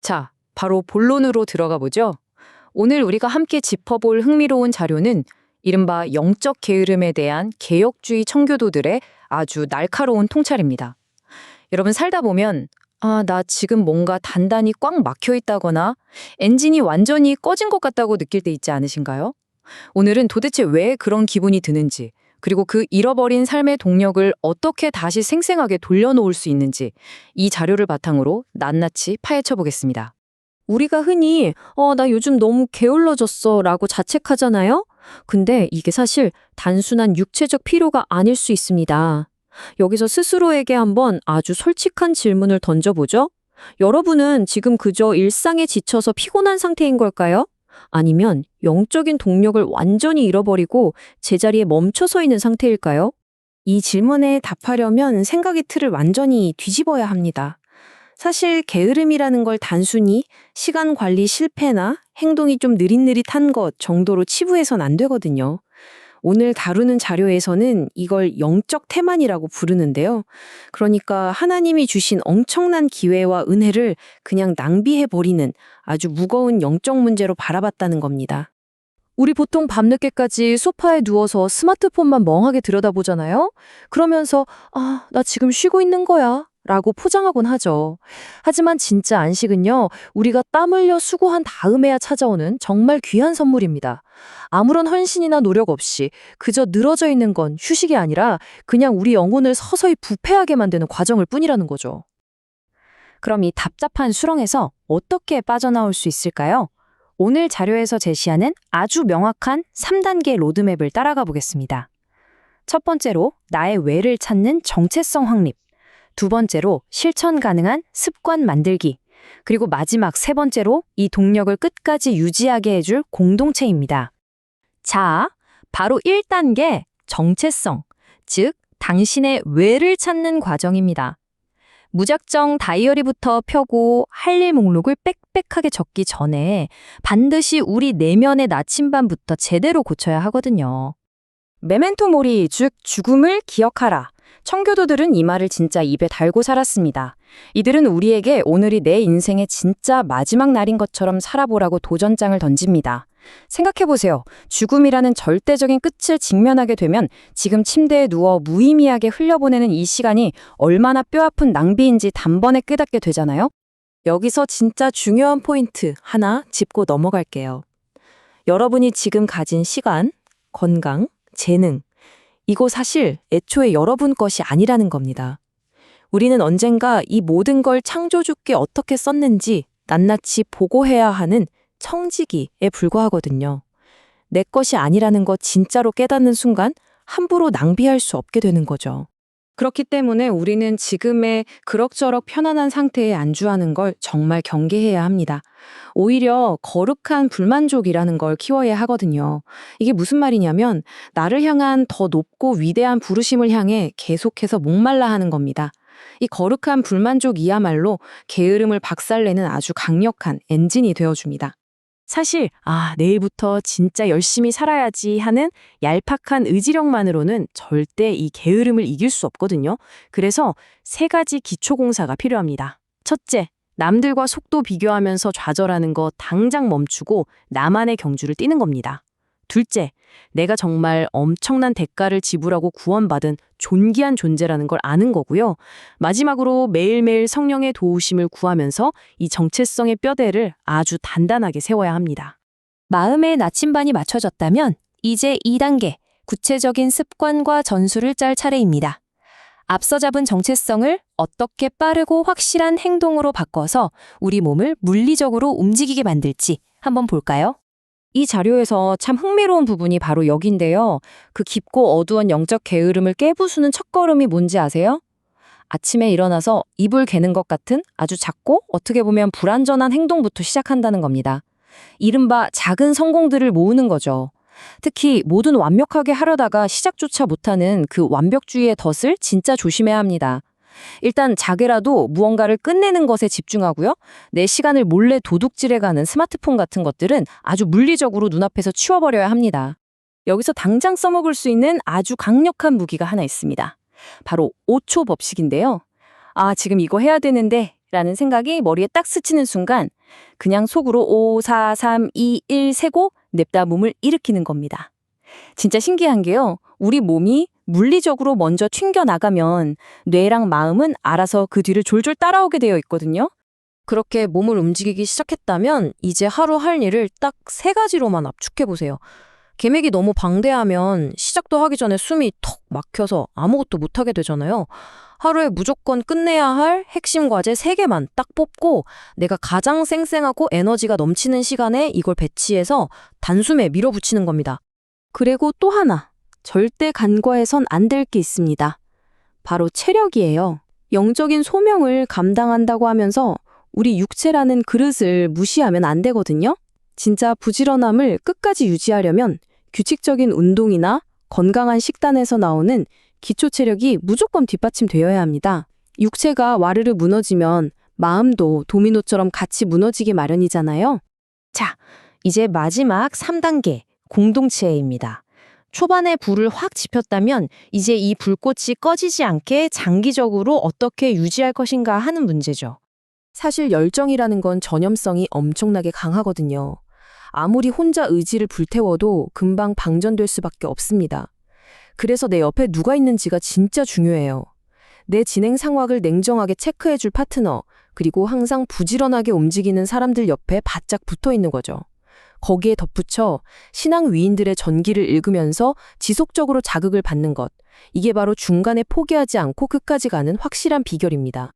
자, 바로 본론으로 들어가 보죠. 오늘 우리가 함께 짚어볼 흥미로운 자료는 이른바 영적 게으름에 대한 개혁주의 청교도들의 아주 날카로운 통찰입니다. 여러분 살다 보면 나 지금 뭔가 단단히 꽉 막혀 있다거나 엔진이 완전히 꺼진 것 같다고 느낄 때 있지 않으신가요? 오늘은 도대체 왜 그런 기분이 드는지, 그리고 그 잃어버린 삶의 동력을 어떻게 다시 생생하게 돌려놓을 수 있는지 이 자료를 바탕으로 낱낱이 파헤쳐 보겠습니다. 우리가 흔히 나 요즘 너무 게을러졌어 라고 자책하잖아요? 근데 이게 사실 단순한 육체적 피로가 아닐 수 있습니다. 여기서 스스로에게 한번 아주 솔직한 질문을 던져보죠. 여러분은 지금 그저 일상에 지쳐서 피곤한 상태인 걸까요? 아니면 영적인 동력을 완전히 잃어버리고 제자리에 멈춰 서 있는 상태일까요? 이 질문에 답하려면 생각의 틀을 완전히 뒤집어야 합니다. 사실 게으름이라는 걸 단순히 시간 관리 실패나 행동이 좀 느릿느릿한 것 정도로 치부해선 안 되거든요. 오늘 다루는 자료에서는 이걸 영적 태만이라고 부르는데요. 그러니까 하나님이 주신 엄청난 기회와 은혜를 그냥 낭비해버리는 아주 무거운 영적 문제로 바라봤다는 겁니다. 우리 보통 밤늦게까지 소파에 누워서 스마트폰만 멍하게 들여다보잖아요? 그러면서 나 지금 쉬고 있는 거야 라고 포장하곤 하죠. 하지만 진짜 안식은요, 우리가 땀 흘려 수고한 다음에야 찾아오는 정말 귀한 선물입니다. 아무런 헌신이나 노력 없이 그저 늘어져 있는 건 휴식이 아니라 그냥 우리 영혼을 서서히 부패하게 만드는 과정일 뿐이라는 거죠. 그럼 이 답답한 수렁에서 어떻게 빠져나올 수 있을까요? 오늘 자료에서 제시하는 아주 명확한 3단계 로드맵을 따라가 보겠습니다. 첫 번째로 나의 왜를 찾는 정체성 확립, 두 번째로 실천 가능한 습관 만들기, 그리고 마지막 세 번째로 이 동력을 끝까지 유지하게 해줄 공동체입니다. 자, 바로 1단계 정체성, 즉 당신의 왜를 찾는 과정입니다. 무작정 다이어리부터 펴고 할 일 목록을 빽빽하게 적기 전에 반드시 우리 내면의 나침반부터 제대로 고쳐야 하거든요. 메멘토 모리, 즉 죽음을 기억하라. 청교도들은 이 말을 진짜 입에 달고 살았습니다. 이들은 우리에게 오늘이 내 인생의 진짜 마지막 날인 것처럼 살아보라고 도전장을 던집니다. 생각해보세요. 죽음이라는 절대적인 끝을 직면하게 되면 지금 침대에 누워 무의미하게 흘려보내는 이 시간이 얼마나 뼈아픈 낭비인지 단번에 깨닫게 되잖아요? 여기서 진짜 중요한 포인트 하나 짚고 넘어갈게요. 여러분이 지금 가진 시간, 건강, 재능, 이거 사실 애초에 여러분 것이 아니라는 겁니다. 우리는 언젠가 이 모든 걸 창조주께 어떻게 썼는지 낱낱이 보고해야 하는 청지기에 불과하거든요. 내 것이 아니라는 거 진짜로 깨닫는 순간 함부로 낭비할 수 없게 되는 거죠. 그렇기 때문에 우리는 지금의 그럭저럭 편안한 상태에 안주하는 걸 정말 경계해야 합니다. 오히려 거룩한 불만족이라는 걸 키워야 하거든요. 이게 무슨 말이냐면 나를 향한 더 높고 위대한 부르심을 향해 계속해서 목말라 하는 겁니다. 이 거룩한 불만족이야말로 게으름을 박살내는 아주 강력한 엔진이 되어줍니다. 사실 내일부터 진짜 열심히 살아야지 하는 얄팍한 의지력만으로는 절대 이 게으름을 이길 수 없거든요. 그래서 3가지 기초공사가 필요합니다. 첫째, 남들과 속도 비교하면서 좌절하는 거 당장 멈추고 나만의 경주를 뛰는 겁니다. 둘째, 내가 정말 엄청난 대가를 지불하고 구원받은 존귀한 존재라는 걸 아는 거고요. 마지막으로 매일매일 성령의 도우심을 구하면서 이 정체성의 뼈대를 아주 단단하게 세워야 합니다. 마음의 나침반이 맞춰졌다면 이제 2단계 구체적인 습관과 전술을 짤 차례입니다. 앞서 잡은 정체성을 어떻게 빠르고 확실한 행동으로 바꿔서 우리 몸을 물리적으로 움직이게 만들지 한번 볼까요? 이 자료에서 참 흥미로운 부분이 바로 여기인데요. 그 깊고 어두운 영적 게으름을 깨부수는 첫걸음이 뭔지 아세요? 아침에 일어나서 이불 개는 것 같은 아주 작고 어떻게 보면 불완전한 행동부터 시작한다는 겁니다. 이른바 작은 성공들을 모으는 거죠. 특히 뭐든 완벽하게 하려다가 시작조차 못하는 그 완벽주의의 덫을 진짜 조심해야 합니다. 일단 작게라도 무언가를 끝내는 것에 집중하고요. 내 시간을 몰래 도둑질해가는 스마트폰 같은 것들은 아주 물리적으로 눈앞에서 치워버려야 합니다. 여기서 당장 써먹을 수 있는 아주 강력한 무기가 하나 있습니다. 바로 5초 법칙인데요. 지금 이거 해야 되는데 라는 생각이 머리에 딱 스치는 순간 그냥 속으로 5, 4, 3, 2, 1 세고 냅다 몸을 일으키는 겁니다. 진짜 신기한 게요. 우리 몸이 물리적으로 먼저 튕겨나가면 뇌랑 마음은 알아서 그 뒤를 졸졸 따라오게 되어 있거든요. 그렇게 몸을 움직이기 시작했다면 이제 하루 할 일을 딱 3가지로만 압축해보세요. 계획이 너무 방대하면 시작도 하기 전에 숨이 턱 막혀서 아무것도 못하게 되잖아요. 하루에 무조건 끝내야 할 핵심 과제 3개만 딱 뽑고 내가 가장 쌩쌩하고 에너지가 넘치는 시간에 이걸 배치해서 단숨에 밀어붙이는 겁니다. 그리고 또 하나, 절대 간과해선 안 될 게 있습니다. 바로 체력이에요. 영적인 소명을 감당한다고 하면서 우리 육체라는 그릇을 무시하면 안 되거든요. 진짜 부지런함을 끝까지 유지하려면 규칙적인 운동이나 건강한 식단에서 나오는 기초 체력이 무조건 뒷받침되어야 합니다. 육체가 와르르 무너지면 마음도 도미노처럼 같이 무너지기 마련이잖아요. 자, 이제 마지막 3단계, 공동체입니다. 초반에 불을 확 지폈다면 이제 이 불꽃이 꺼지지 않게 장기적으로 어떻게 유지할 것인가 하는 문제죠. 사실 열정이라는 건 전염성이 엄청나게 강하거든요. 아무리 혼자 의지를 불태워도 금방 방전될 수밖에 없습니다. 그래서 내 옆에 누가 있는지가 진짜 중요해요. 내 진행 상황을 냉정하게 체크해줄 파트너, 그리고 항상 부지런하게 움직이는 사람들 옆에 바짝 붙어 있는 거죠. 거기에 덧붙여 신앙 위인들의 전기를 읽으면서 지속적으로 자극을 받는 것. 이게 바로 중간에 포기하지 않고 끝까지 가는 확실한 비결입니다.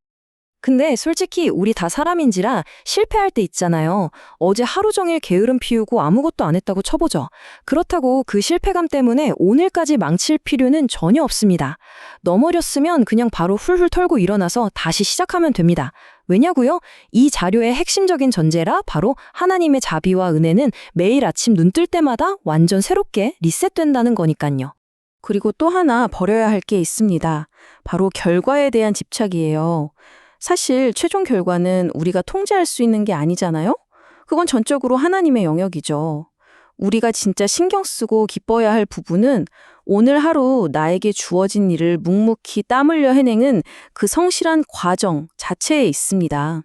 근데 솔직히 우리 다 사람인지라 실패할 때 있잖아요. 어제 하루 종일 게으름 피우고 아무것도 안 했다고 쳐보죠. 그렇다고 그 실패감 때문에 오늘까지 망칠 필요는 전혀 없습니다. 넘어졌으면 그냥 바로 훌훌 털고 일어나서 다시 시작하면 됩니다. 왜냐고요? 이 자료의 핵심적인 전제라 바로 하나님의 자비와 은혜는 매일 아침 눈 뜰 때마다 완전 새롭게 리셋된다는 거니까요. 그리고 또 하나 버려야 할 게 있습니다. 바로 결과에 대한 집착이에요. 사실 최종 결과는 우리가 통제할 수 있는 게 아니잖아요? 그건 전적으로 하나님의 영역이죠. 우리가 진짜 신경 쓰고 기뻐야 할 부분은 오늘 하루 나에게 주어진 일을 묵묵히 땀 흘려 해내는 그 성실한 과정 자체에 있습니다.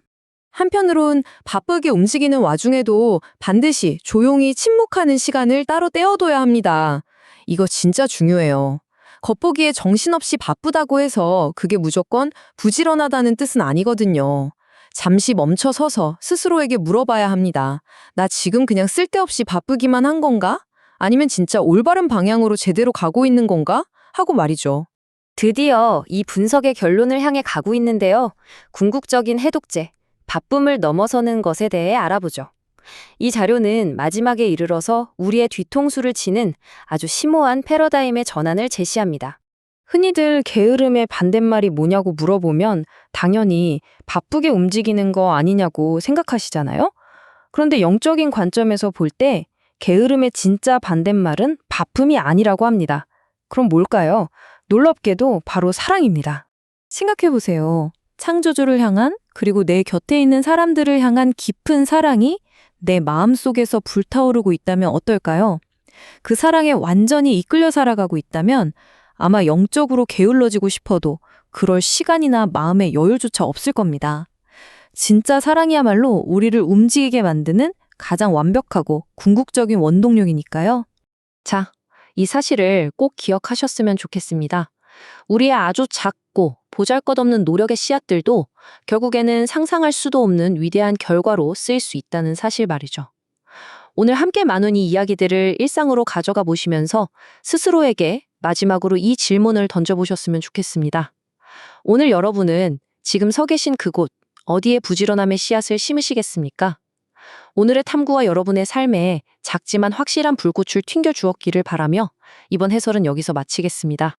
한편으론 바쁘게 움직이는 와중에도 반드시 조용히 침묵하는 시간을 따로 떼어둬야 합니다. 이거 진짜 중요해요. 겉보기에 정신없이 바쁘다고 해서 그게 무조건 부지런하다는 뜻은 아니거든요. 잠시 멈춰 서서 스스로에게 물어봐야 합니다. 나 지금 그냥 쓸데없이 바쁘기만 한 건가? 아니면 진짜 올바른 방향으로 제대로 가고 있는 건가? 하고 말이죠. 드디어 이 분석의 결론을 향해 가고 있는데요. 궁극적인 해독제, 바쁨을 넘어서는 것에 대해 알아보죠. 이 자료는 마지막에 이르러서 우리의 뒤통수를 치는 아주 심오한 패러다임의 전환을 제시합니다. 흔히들 게으름의 반대말이 뭐냐고 물어보면 당연히 바쁘게 움직이는 거 아니냐고 생각하시잖아요? 그런데 영적인 관점에서 볼 때 게으름의 진짜 반대말은 바쁨이 아니라고 합니다. 그럼 뭘까요? 놀랍게도 바로 사랑입니다. 생각해보세요. 창조주를 향한 그리고 내 곁에 있는 사람들을 향한 깊은 사랑이 내 마음속에서 불타오르고 있다면 어떨까요? 그 사랑에 완전히 이끌려 살아가고 있다면 아마 영적으로 게을러지고 싶어도 그럴 시간이나 마음의 여유조차 없을 겁니다. 진짜 사랑이야말로 우리를 움직이게 만드는 가장 완벽하고 궁극적인 원동력이니까요. 자, 이 사실을 꼭 기억하셨으면 좋겠습니다. 우리의 아주 작고 보잘것없는 노력의 씨앗들도 결국에는 상상할 수도 없는 위대한 결과로 쓰일 수 있다는 사실 말이죠. 오늘 함께 나눈 이 이야기들을 일상으로 가져가 보시면서 스스로에게 마지막으로 이 질문을 던져보셨으면 좋겠습니다. 오늘 여러분은 지금 서 계신 그곳 어디에 부지런함의 씨앗을 심으시겠습니까? 오늘의 탐구와 여러분의 삶에 작지만 확실한 불꽃을 튕겨 주었기를 바라며 이번 해설은 여기서 마치겠습니다.